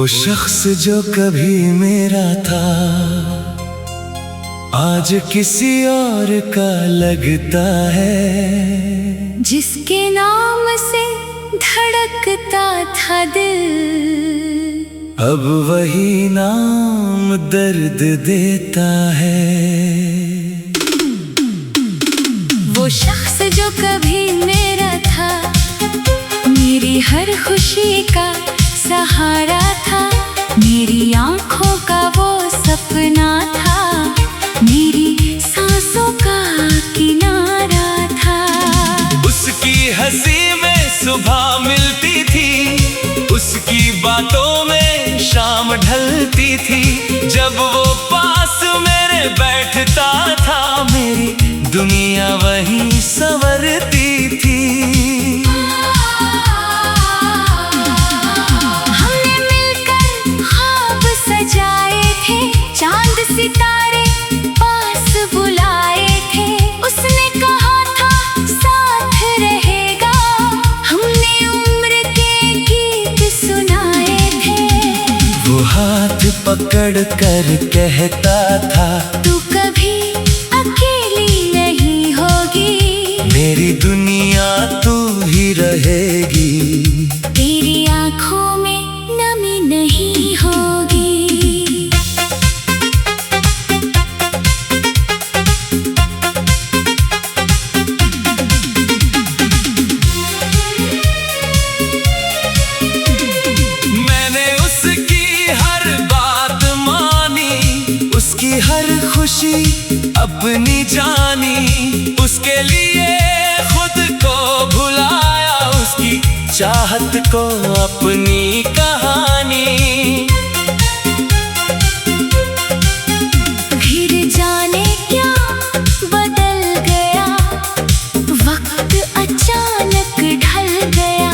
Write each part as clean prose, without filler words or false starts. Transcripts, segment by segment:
शख्स जो कभी मेरा था आज किसी और का लगता है। जिसके नाम से धड़कता था दिल अब वही नाम दर्द देता है। वो शख्स जो कभी मेरा था, मेरी हर खुशी का सहारा था, मेरी आंखों का वो सपना था, मेरी सांसों का किनारा था। उसकी हंसी में सुबह मिलती थी, उसकी बातों में शाम ढलती थी। जब वो पास मेरे बैठता था, मेरी दुनिया वहीं संवरती थी। चांद सितारे पास बुलाए थे, उसने कहा था साथ रहेगा, हमने उम्र के गीत सुनाए थे। वो हाथ पकड़ कर कहता था, तू कभी अकेली नहीं होगी, मेरी दुनिया तू ही रहेगी, तेरी आंखों में नमी नहीं होगी। हर खुशी अपनी जानी, उसके लिए खुद को भुलाया, उसकी चाहत को अपनी कहानी। फिर जाने क्या बदल गया, वक्त अचानक ढल गया,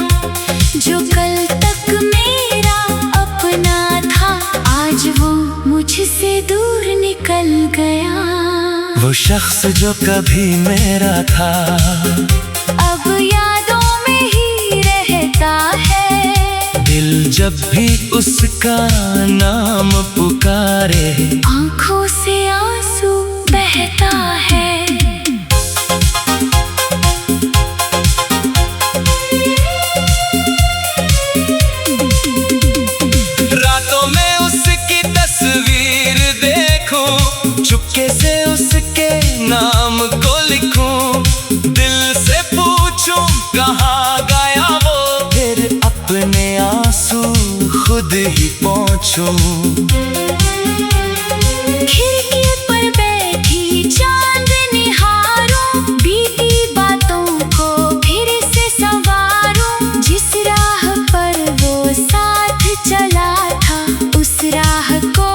जो कल तक मेरा अपना था, आज वो मुझसे दूर निकल गया। वो शख्स जो कभी मेरा था अब यादों में ही रहता है, दिल जब भी उसका नाम पुकारे, आंखों से आंसू बहता है। रातों में उसकी तस्वीर देखूं, चुपके से उसके नाम को लिखूं, दिल से पूछूं कहाँ गया वो, फिर अपने आंसू खुद ही पोंछूं। खिड़की पर बैठी चांद निहारूं, बीती बातों को फिर से संवारूं, जिस राह पर वो साथ चला था, उस राह को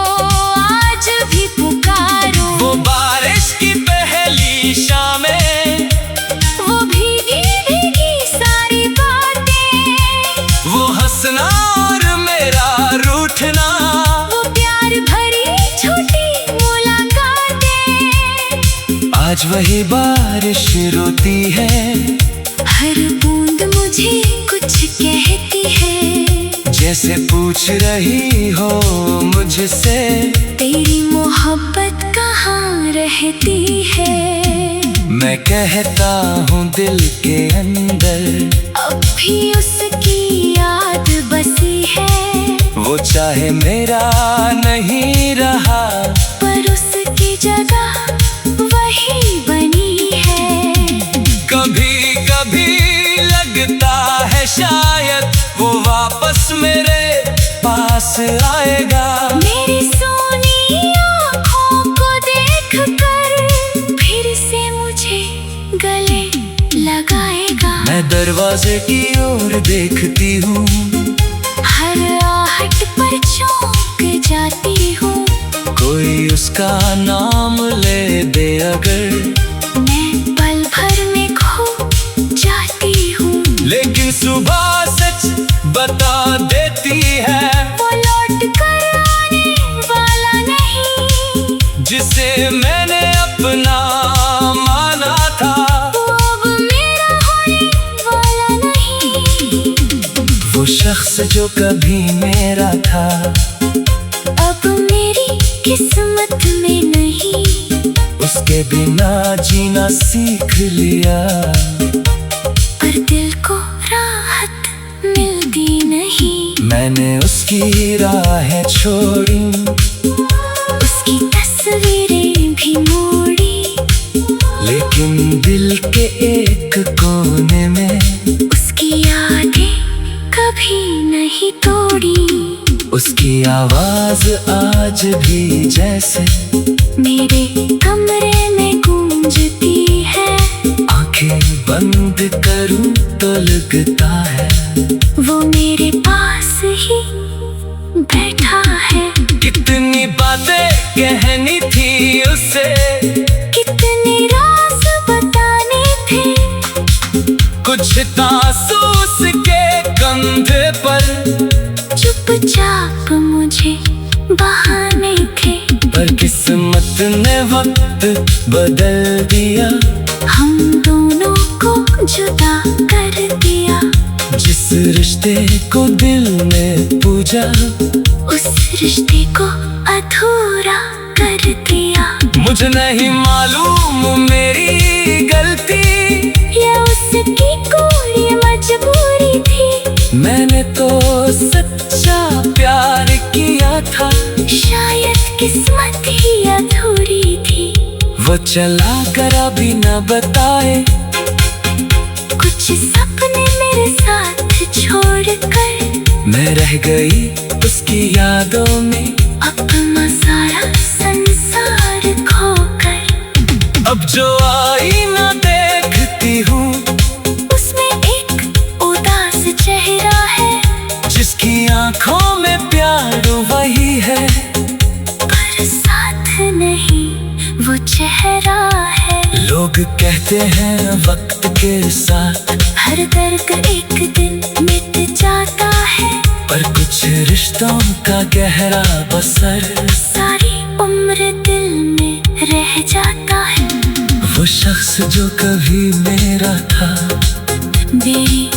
आज भी पुकारूं। वो बारिश की पहली शामें, वो भीगी भीगी सारी बातें, वो हंसना और मेरा रूठना, वो प्यार भरी छोटी मुलाकातें, आज वही बारिश रोती है, हर बूंद मुझे कुछ कहती है, जैसे पूछ रही हो मुझसे, तेरी मोहब्बत कहाँ रहती है। मैं कहता हूँ दिल के अंदर, अब भी उसकी याद बसी है, वो चाहे मेरा नहीं रहा, पर उसकी जगह वही बनी है। कभी कभी लगता है शायद वो वापस मेरे पास आएगा, मेरी सोनी आँखों को देख कर फिर से मुझे गले लगाएगा। मैं दरवाजे की ओर देखती हूँ, हर आहट पर चौंक जाती हूँ, कोई उसका नाम ले दे अगर, मैं पल भर में खो जाती हूँ। लेकिन सुबह सच बता देती है, वो लौट कर आने वाला नहीं, जिसे मैंने अपना माना था, वो अब मेरा होने वाला नहीं। वो शख्स जो कभी मेरा था अब मेरी किस्मत में नहीं। उसके बिना जीना सीख लिया, पर दिल को राहत मिलती नहीं। मैंने उसकी राहें छोड़ी, उसकी तस्वीरें भी मोड़ी, लेकिन दिल के एक कोने में उसकी यादें कभी नहीं तोड़ी। उसकी आवाज आज भी जैसे मेरे कमरे में गूंजती है। आंखें बंद करूं तो लगता है वो मेरे पास ही बैठा है। कितनी बातें कहनी थी उसे, कितने राज बताने थे। कुछ तासूस के कंधे पर चुपचाप मुझे बहाने थे। पर किस्मत ने वक्त बदल दिया, हम दोनों को जुदा कर दिया। जिस रिश्ते को दिल ने पूजा उस रिश्ते को अधूरा कर दिया। मुझे नहीं मालूम मेरी गलती या उसकी कोई मजबूरी थी। मैंने तो सच्चा प्यार किया था, शायद किस्मत ही अधूरी थी। वो चला कर अभी न बताए कुछ सपने मेरे साथ छोड़कर। मैं रह गई उसकी यादों में अपना सारा संसार खोकर। अब जो आईना देखती हूँ उसमें एक उदास चेहरा है, जिसकी आंखों में प्यार वही है, पर साथ नहीं वो चेहरा है। लोग कहते हैं वक्त के साथ हर दर्द एक दिन मिट जाता है, पर कुछ रिश्तों का गहरा बसर सारी उम्र दिल में रह जाता है। वो शख्स जो कभी मेरा था मेरी